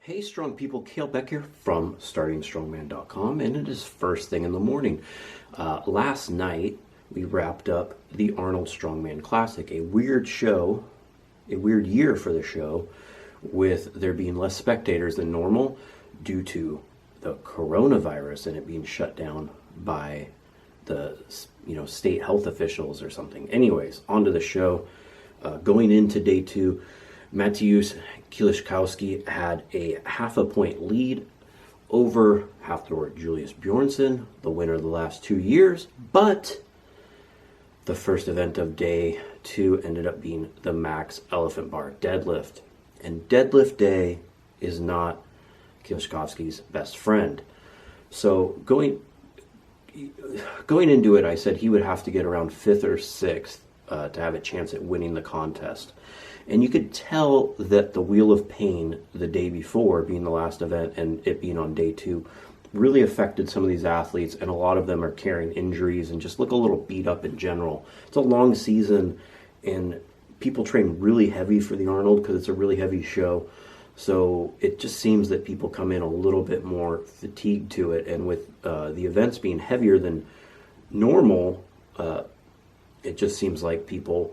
Hey strong people, Kalle Beck here from StartingStrongman.com, and it is first thing in the morning. Last night we wrapped up the Arnold Strongman Classic, a weird show, a weird year for the show, with there being less spectators than normal due to the coronavirus and it being shut down by the state health officials or something. Anyways, on to the show. Going into day two, Mateusz Kieliszkowski had a half a point lead over half-thrower Julius Bjornsson, the winner of the last 2 years, but the first event of day two ended up being the max elephant bar deadlift. And deadlift day is not Kieliszkowski's best friend. So going into it, I said he would have to get around 5th or 6th to have a chance at winning the contest. And you could tell that the Wheel of Pain the day before, being the last event, and it being on day two, really affected some of these athletes, and a lot of them are carrying injuries and just look a little beat up in general. It's a long season, and people train really heavy for the Arnold because it's a really heavy show. So it just seems that people come in a little bit more fatigued to it, and with the events being heavier than normal, it just seems like people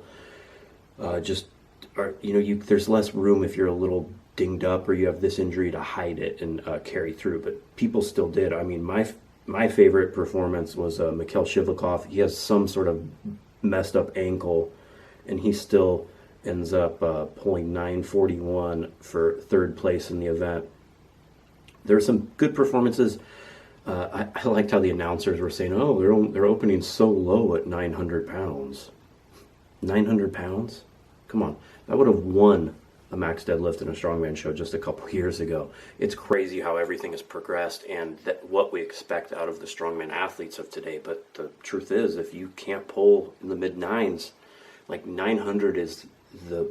just are, there's less room if you're a little dinged up or you have this injury to hide it and carry through. But people still did. I mean, my favorite performance was Mikhail Shivlikov. He has some sort of messed up ankle, and he still ends up pulling 941 for third place in the event. There were some good performances. I liked how the announcers were saying, "Oh, they're opening so low at 900 pounds." 900 pounds? Come on, that would have won a max deadlift in a strongman show just a couple years ago. It's crazy how everything has progressed and what we expect out of the strongman athletes of today. But the truth is, if you can't pull in the mid nines, like 900 is the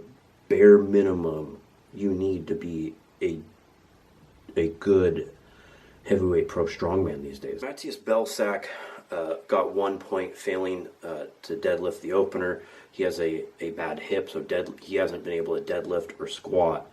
bare minimum you need to be a good heavyweight pro strongman these days. Matthias Belsack got 1 point, failing to deadlift the opener. He has a bad hip, so he hasn't been able to deadlift or squat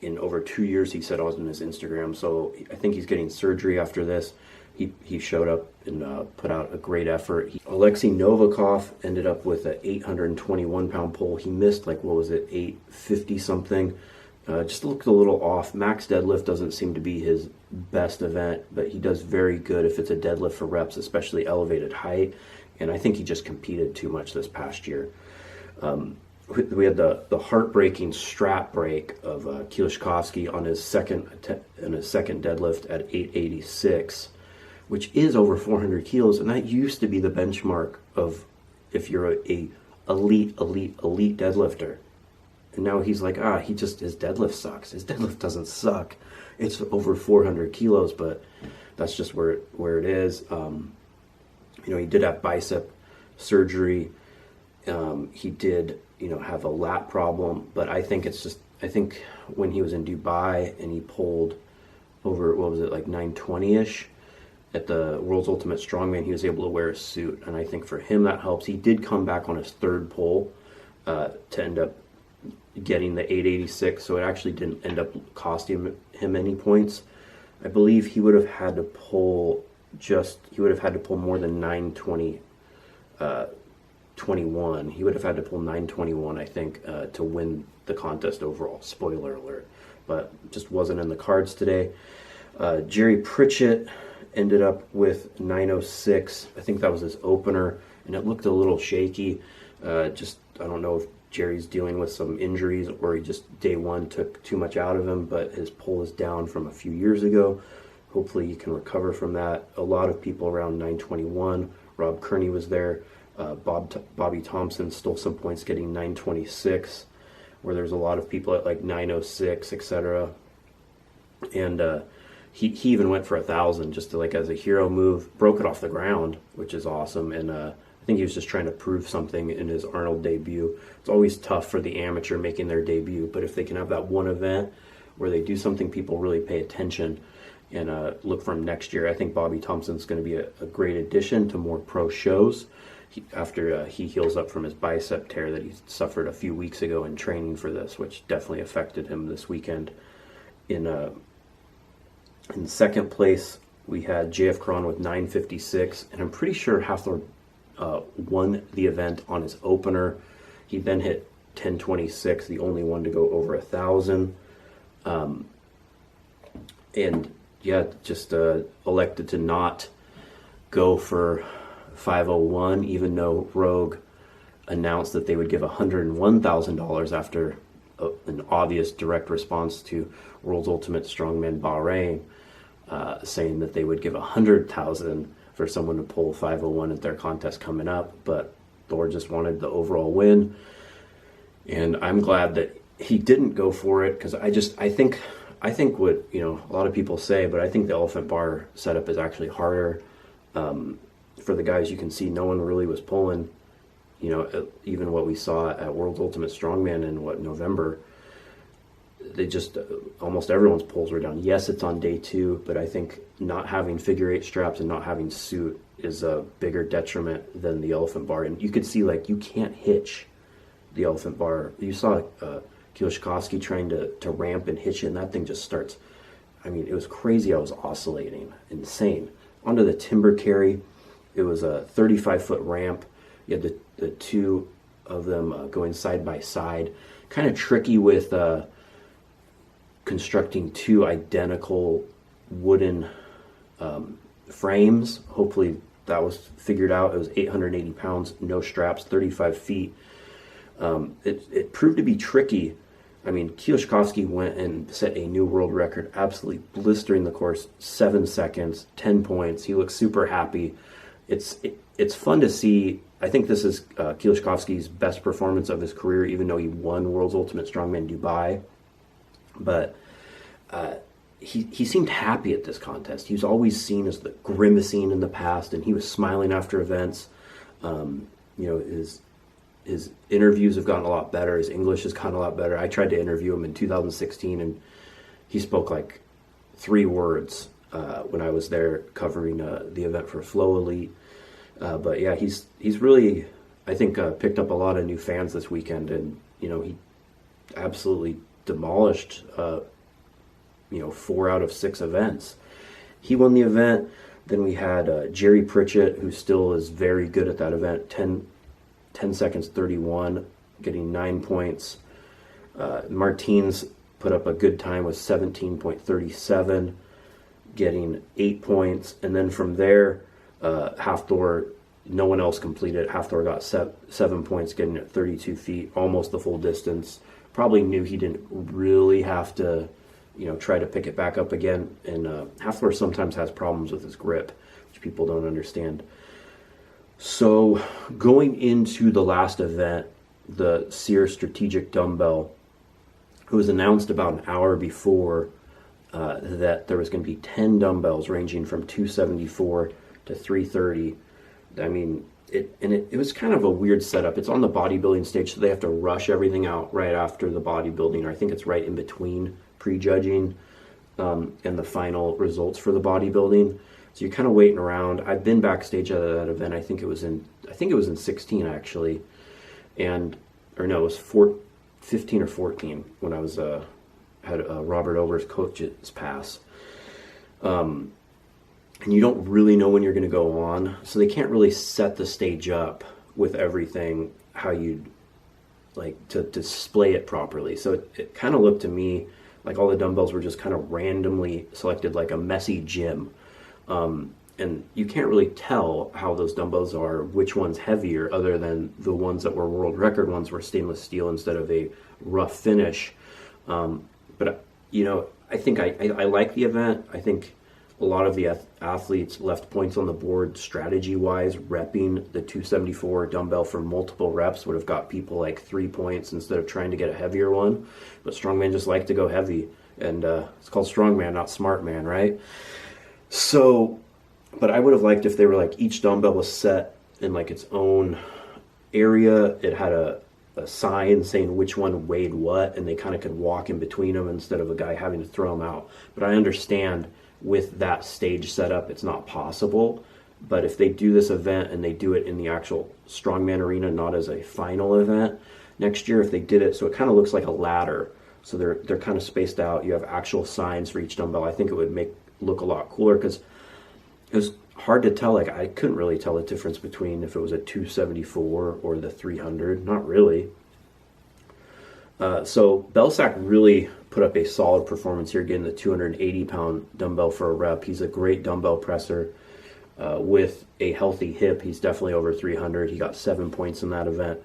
in over 2 years, he said on his Instagram. So I think he's getting surgery after this. He showed up and put out a great effort. Alexei Novikov ended up with an 821-pound pull. He missed, 850 something. Just looked a little off. Max deadlift doesn't seem to be his best event, but he does very good if it's a deadlift for reps, especially elevated height. And I think he just competed too much this past year. We had the heartbreaking strap break of Kieliszkowski on his second deadlift at 886, which is over 400 kilos, and that used to be the benchmark of if you're a elite deadlifter. And now he's like, his deadlift sucks. His deadlift doesn't suck. It's over 400 kilos, but that's just where it is. He did have bicep surgery. He did, have a lat problem, but I think when he was in Dubai and he pulled over, 920-ish at the World's Ultimate Strongman, he was able to wear a suit, and I think for him that helps. He did come back on his third pull to end up getting the 886, so it actually didn't end up costing him any points. I believe he would have had to pull more than 920 21. He would have had to pull 921, I think, to win the contest overall. Spoiler alert. But just wasn't in the cards today. Jerry Pritchett ended up with 906. I think that was his opener, and it looked a little shaky. I don't know if Jerry's dealing with some injuries or he just day one took too much out of him, but his pull is down from a few years ago. Hopefully he can recover from that. A lot of people around 921. Rob Kearney was there. Bobby Thompson stole some points getting 926, where there's a lot of people at 906, etc. And he even went for 1,000 just to as a hero move. Broke it off the ground, which is awesome. And I think he was just trying to prove something in his Arnold debut. It's always tough for the amateur making their debut, but if they can have that one event where they do something people really pay attention and look for him next year, I think Bobby Thompson's going to be a great addition to more pro shows. After he heals up from his bicep tear that he suffered a few weeks ago in training for this, which definitely affected him this weekend in In second place, we had JF Cron with 956, and I'm pretty sure Hafthor won the event on his opener. He then hit 1026, the only one to go over 1,000. And yeah, just elected to not go for 501, even though Rogue announced that they would give $101,000 after an obvious direct response to World's Ultimate Strongman Bahrain, saying that they would give $100,000 for someone to pull 501 at their contest coming up. But Thor just wanted the overall win, and I'm glad that he didn't go for it, because I think what, you know, a lot of people say, but I think the elephant bar setup is actually harder. For the guys, you can see no one really was pulling. You know, even what we saw at World's Ultimate Strongman in November, they just almost everyone's pulls were down. Yes, it's on day 2, but I think not having figure 8 straps and not having suit is a bigger detriment than the elephant bar. And you could see, like, you can't hitch the elephant bar. You saw Kiyoshikowski trying to ramp and hitch it, and that thing just starts. I mean, it was crazy. I was oscillating, insane. Onto the timber carry, it was a 35-foot ramp. You had the two of them going side by side. Kind of tricky with constructing 2 identical wooden frames. Hopefully that was figured out. It was 880 pounds, no straps, 35 feet. It proved to be tricky. I mean, Kiyoshikowski went and set a new world record, absolutely blistering the course, 7 seconds, 10 points. He looks super happy. It's fun to see. I think this is Kiyoshikowski's best performance of his career, even though he won World's Ultimate Strongman Dubai. But he seemed happy at this contest. He was always seen as the grimacing in the past, and he was smiling after events. You know, his interviews have gotten a lot better. His English has gotten a lot better. I tried to interview him in 2016, and he spoke like 3 words when I was there covering the event for Flow Elite. But yeah, he's really, I think, picked up a lot of new fans this weekend, and you know, he absolutely demolished 4 out of 6 events. He won the event. Then we had Jerry Pritchett, who still is very good at that event, 10 seconds 31, getting 9 points. Martins put up a good time with 17.37, getting 8 points. And then from there, Hafthor, no one else completed. Hafthor got 7 points, getting at 32 feet, almost the full distance. Probably knew he didn't really have to, try to pick it back up again. And Hafthor sometimes has problems with his grip, which people don't understand. So going into the last event, the Sears Strategic Dumbbell, it was announced about an hour before that there was going to be 10 dumbbells ranging from 274 to 330. I mean, it was kind of a weird setup. It's on the bodybuilding stage, so they have to rush everything out right after the bodybuilding, or I think it's right in between prejudging and the final results for the bodybuilding. So you're kind of waiting around. I've been backstage at that event. I think it was in 16 actually, it was 15 or 14 when I was had Robert Ober's coach's pass. And you don't really know when you're going to go on, so they can't really set the stage up with everything how you'd like to display it properly. So it kind of looked to me like all the dumbbells were just kind of randomly selected, like a messy gym. And you can't really tell how those dumbbells are, which one's heavier, other than the ones that were world record ones were stainless steel instead of a rough finish. But I think I like the event. I think a lot of the athletes left points on the board strategy-wise. Repping the 274 dumbbell for multiple reps would have got people like 3 points instead of trying to get a heavier one. But strongman just like to go heavy, and it's called strongman, not smart man, right? So, but I would have liked if they were like each dumbbell was set in like its own area. It had a sign saying which one weighed what, and they kind of could walk in between them instead of a guy having to throw them out. But I understand with that stage setup, it's not possible. But if they do this event and they do it in the actual strongman arena, not as a final event next year, if they did it so it kind of looks like a ladder, so they're kind of spaced out, you have actual signs for each dumbbell, I think it would make look a lot cooler because it was hard to tell. Like, I couldn't really tell the difference between if it was a 274 or the 300. Not really. So Belsack really put up a solid performance here, getting the 280-pound dumbbell for a rep. He's a great dumbbell presser. With a healthy hip, he's definitely over 300. He got 7 points in that event.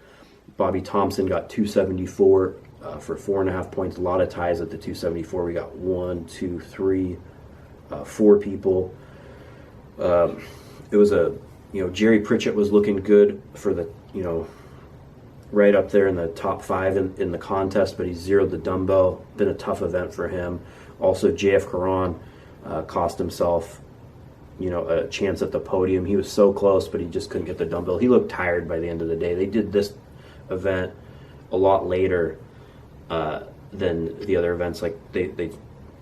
Bobby Thompson got 274 for 4.5 points. A lot of ties at the 274. We got 1, 2, 3, 4 people. It was Jerry Pritchett was looking good for the, right up there in the top 5 in the contest, but he zeroed the dumbbell. Been a tough event for him. Also, JF Caron cost himself, a chance at the podium. He was so close, but he just couldn't get the dumbbell. He looked tired by the end of the day. They did this event a lot later than the other events. Like there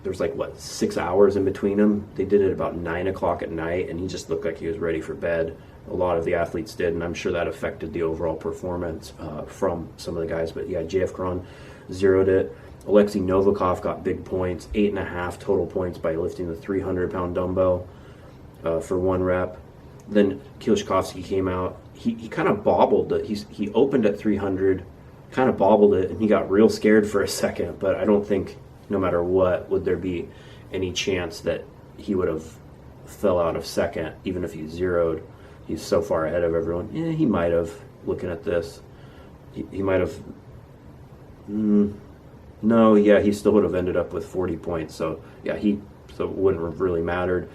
was 6 hours in between them. They did it about 9 o'clock at night, and he just looked like he was ready for bed. A lot of the athletes did, and I'm sure that affected the overall performance from some of the guys. But yeah, JF Caron zeroed it. Alexei Novikov got big points, 8.5 total points by lifting the 300-pound dumbbell for 1 rep. Then Kielczkowski came out. He kind of bobbled it. He opened at 300, kind of bobbled it, and he got real scared for a second. But I don't think, no matter what, would there be any chance that he would have fell out of second, even if he zeroed. He's so far ahead of everyone. Yeah, he might have, looking at this. He might have... No, yeah, he still would have ended up with 40 points. So, yeah, so it wouldn't have really mattered.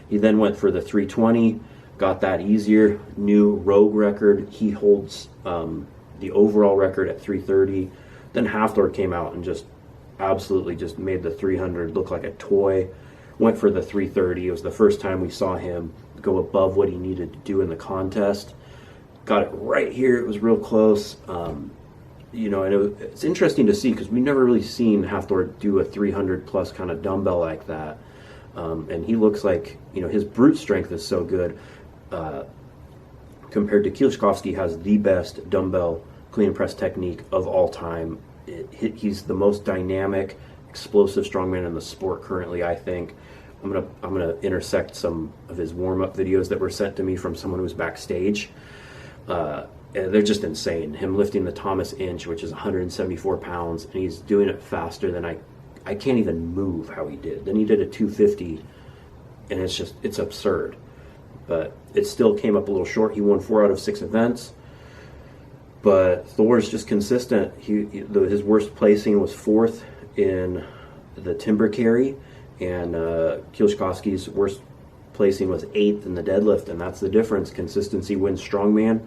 He then went for the 320, got that easier, new rogue record. He holds the overall record at 330. Then Hafthor came out and just absolutely just made the 300 look like a toy. Went for the 330. It was the first time we saw him go above what he needed to do in the contest. Got it right here. It was real close. And it's interesting to see because we've never really seen Hafthor do a 300-plus kind of dumbbell like that. And he looks like, his brute strength is so good compared to Kielczkowski has the best dumbbell clean and press technique of all time. He's the most dynamic, explosive strongman in the sport currently, I think. I'm gonna intersect some of his warm-up videos that were sent to me from someone who was backstage. They're just insane. Him lifting the Thomas Inch, which is 174 pounds, and he's doing it faster than I can't even move how he did. Then he did a 250, and it's absurd. But it still came up a little short. He won 4 out of 6 events. But Thor's just consistent. His worst placing was 4th in the timber carry, and Kielczkowski's worst placing was 8th in the deadlift, and that's the difference. Consistency wins strongman.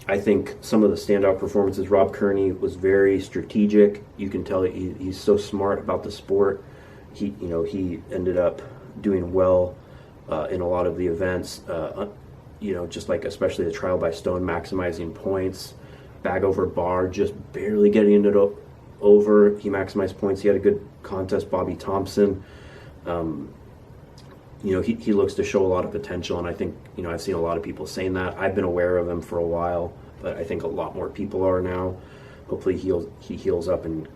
I think some of the standout performances, Rob Kearney was very strategic. You can tell he's so smart about the sport. He ended up doing well in a lot of the events. Just like especially the trial by stone, maximizing points, bag over bar, just barely getting it over. He maximized points. He had a good contest. Bobby Thompson, he looks to show a lot of potential, and I think, I've seen a lot of people saying that. I've been aware of him for a while, but I think a lot more people are now. Hopefully he heals up and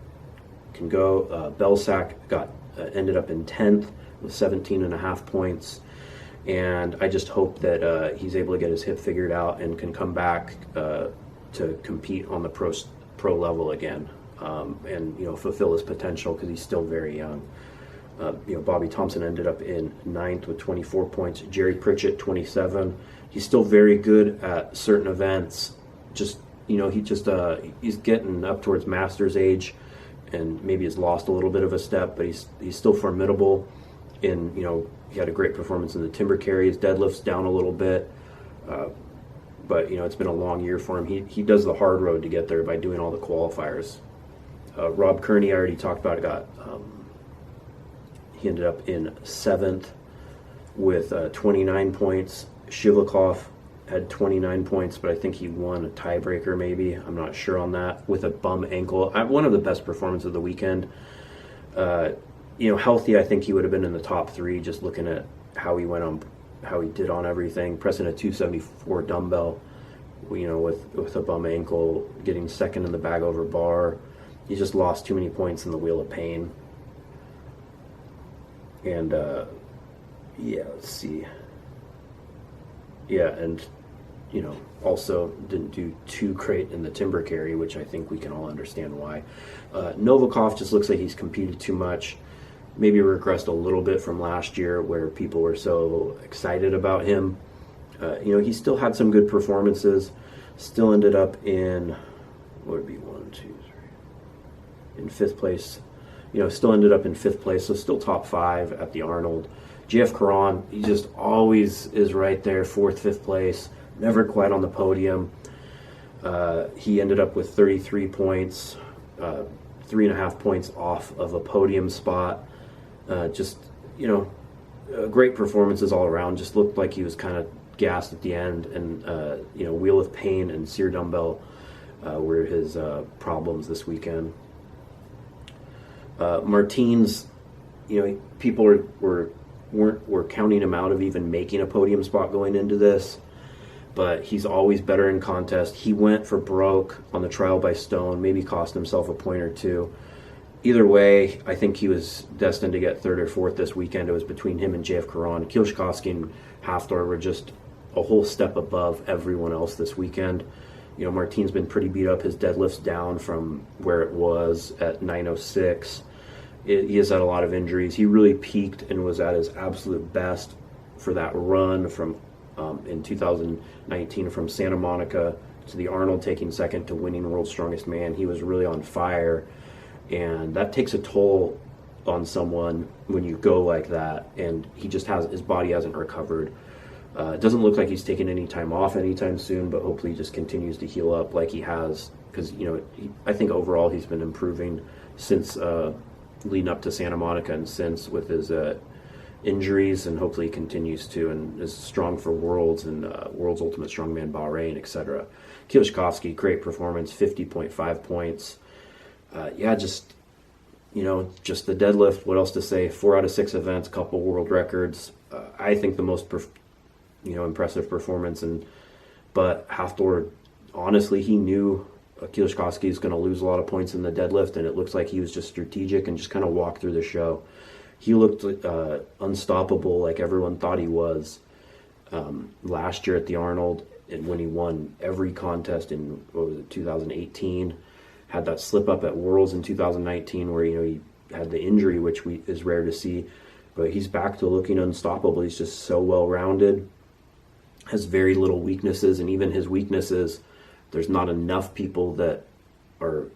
can go. Belsack ended up in 10th with 17.5 points, and I just hope that he's able to get his hip figured out and can come back to compete on the pro level again, and fulfill his potential because he's still very young. Bobby Thompson ended up in 9th with 24 points. Jerry Pritchett, 27. He's still very good at certain events. He's getting up towards master's age, and maybe has lost a little bit of a step, but he's still formidable. He had a great performance in the timber carry. His deadlift's down a little bit, but it's been a long year for him. He does the hard road to get there by doing all the qualifiers. Rob Kearney, I already talked about, he ended up in 7th with 29 points. Shivakov had 29 points, but I think he won a tiebreaker maybe. I'm not sure on that. With a bum ankle. One of the best performances of the weekend. Healthy, I think he would have been in the top 3, just looking at how he did on everything. Pressing a 274 dumbbell, with a bum ankle, getting 2nd in the bag over bar. He just lost too many points in the wheel of pain. And yeah, let's see. Yeah, and also didn't do too great in the timber carry, which I think we can all understand why. Novikov just looks like he's competed too much. Maybe regressed a little bit from last year where people were so excited about him. He still had some good performances. Still ended up in, what would it be, 1, 2, 3, in fifth place. Still ended up in fifth place, so still top 5 at the Arnold. JF Caron, he just always is right there, 4th, 5th place, never quite on the podium. He ended up with 33 points, 3.5 points off of a podium spot. Great performances all around. Just looked like he was kind of gassed at the end, and Wheel of Pain and Sear Dumbbell were his problems this weekend. Martins, people were counting him out of even making a podium spot going into this, but he's always better in contest. He went for broke on the trial by Stone, maybe cost himself a point or two. Either way, I think he was destined to get 3rd or 4th this weekend. It was between him and JF Caron. Kielszkowski and Hafthor were just a whole step above everyone else this weekend. Martin's been pretty beat up. His deadlift's down from where it was at 906. He has had a lot of injuries. He really peaked and was at his absolute best for that run from in 2019 from Santa Monica to the Arnold, taking second to winning World's Strongest Man. He was really on fire, and that takes a toll on someone when you go like that, and his body hasn't recovered. It doesn't look like he's taking any time off anytime soon, but hopefully he just continues to heal up like he has, because I think overall he's been improving since leading up to Santa Monica and since with his injuries, and hopefully he continues to and is strong for Worlds and World's Ultimate Strongman Bahrain, etc. Kielszkowski, great performance, 50.5 points. Just the deadlift, what else to say? 4 out of 6 events, couple world records. I think the most impressive performance, but Hafthor, honestly, he knew Kielszkowski is going to lose a lot of points in the deadlift, and it looks like he was just strategic and just kind of walked through the show. He looked unstoppable, like everyone thought he was last year at the Arnold, and when he won every contest in 2018, had that slip up at Worlds in 2019 where he had the injury, which is rare to see, but he's back to looking unstoppable. He's just so well rounded, has very little weaknesses, and even his weaknesses, there's not enough people that are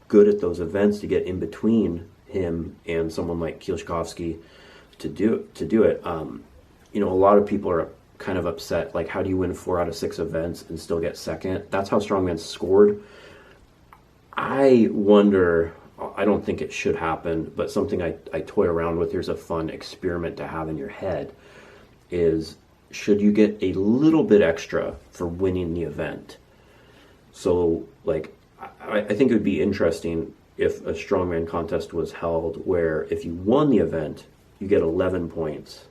good at those events to get in between him and someone like Kielszkowski to do it. A lot of people are kind of upset, like, how do you win 4 out of 6 events and still get second? That's how Strongman scored. I wonder, I don't think it should happen, but something I toy around with, here's a fun experiment to have in your head, is should you get a little bit extra for winning the event? So, like, I think it would be interesting if a strongman contest was held where if you won the event, you get 11 points,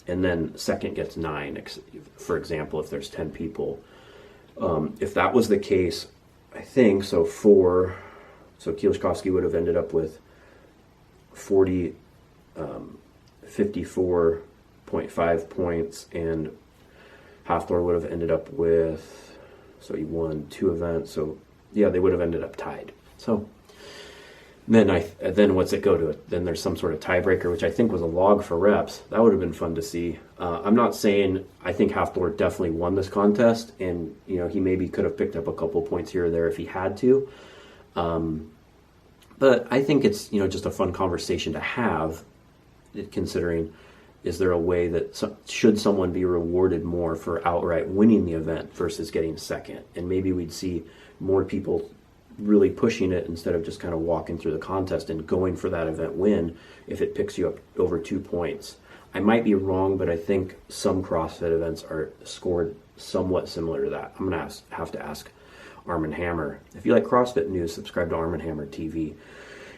and then second gets 9, for example, if there's 10 people. If that was the case, I think, so Kielszkowski would have ended up with 54.5 points, and Hafthor would have ended up with, so he won 2 events, so yeah, they would have ended up tied. So then what's it go to? Then there's some sort of tiebreaker, which I think was a log for reps. That would have been fun to see. I'm not saying I think Hafthor definitely won this contest, and he maybe could have picked up a couple points here or there if he had to. But I think it's just a fun conversation to have, considering, is there a way that should someone be rewarded more for outright winning the event versus getting second? And maybe we'd see more people really pushing it instead of just kind of walking through the contest and going for that event win if it picks you up over 2 points. I might be wrong, but I think some CrossFit events are scored somewhat similar to that. I'm going to have to ask Arm & Hammer. If you like CrossFit news, subscribe to Arm & Hammer TV.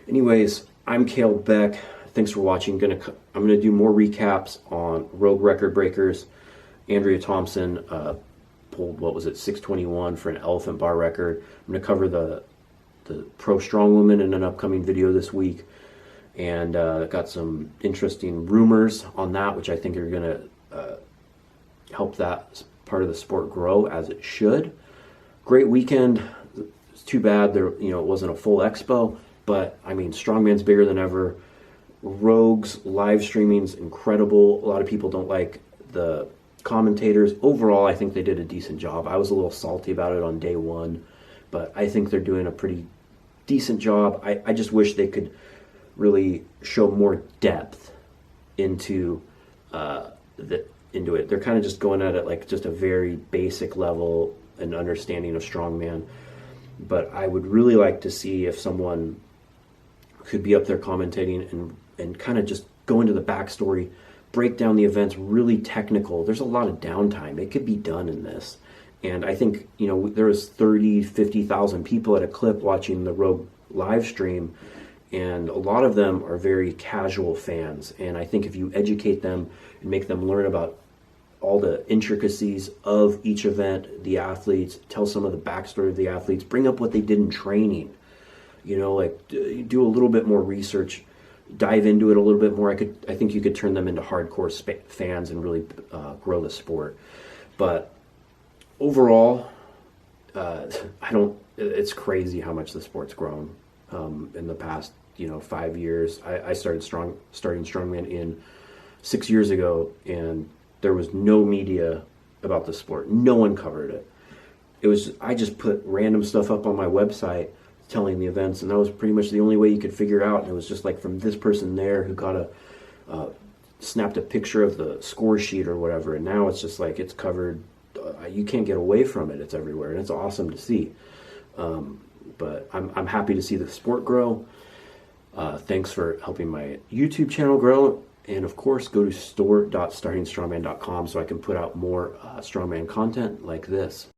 Anyways, I'm Kalle Beck. Thanks for watching. I'm going to do more recaps on Rogue Record Breakers. Andrea Thompson pulled, 621 for an elephant bar record. I'm going to cover the Pro Strong Woman in an upcoming video this week. and got some interesting rumors on that, which I think are going to help that part of the sport grow as it should. Great weekend. It's too bad there, it wasn't a full expo, but I mean, Strongman's bigger than ever. Rogue's live streaming's incredible. A lot of people don't like the commentators. Overall, I think they did a decent job. I was a little salty about it on day one, but I think they're doing a pretty decent job. I just wish they could really show more depth into into it. They're kind of just going at it like just a very basic level and understanding of strongman. But I would really like to see if someone could be up there commentating and kind of just go into the backstory, break down the events, really technical. There's a lot of downtime. It could be done in this. And I think, there was 30, 50,000 people at a clip watching the Rogue live stream, and a lot of them are very casual fans. And I think if you educate them and make them learn about all the intricacies of each event, the athletes, tell some of the backstory of the athletes, bring up what they did in training, do a little bit more research, dive into it a little bit more. I think you could turn them into hardcore fans and really grow the sport. But overall, it's crazy how much the sport's grown in the past, 5 years. I starting Strongman in 6 years ago, and there was no media about the sport. No one covered it. I just put random stuff up on my website telling the events, and that was pretty much the only way you could figure out. And it was just like from this person there who got snapped a picture of the score sheet or whatever, and now it's just like it's covered. You can't get away from it. It's everywhere, and it's awesome to see. But I'm happy to see the sport grow. Thanks for helping my YouTube channel grow. And of course, go to store.startingstrongman.com so I can put out more strongman content like this.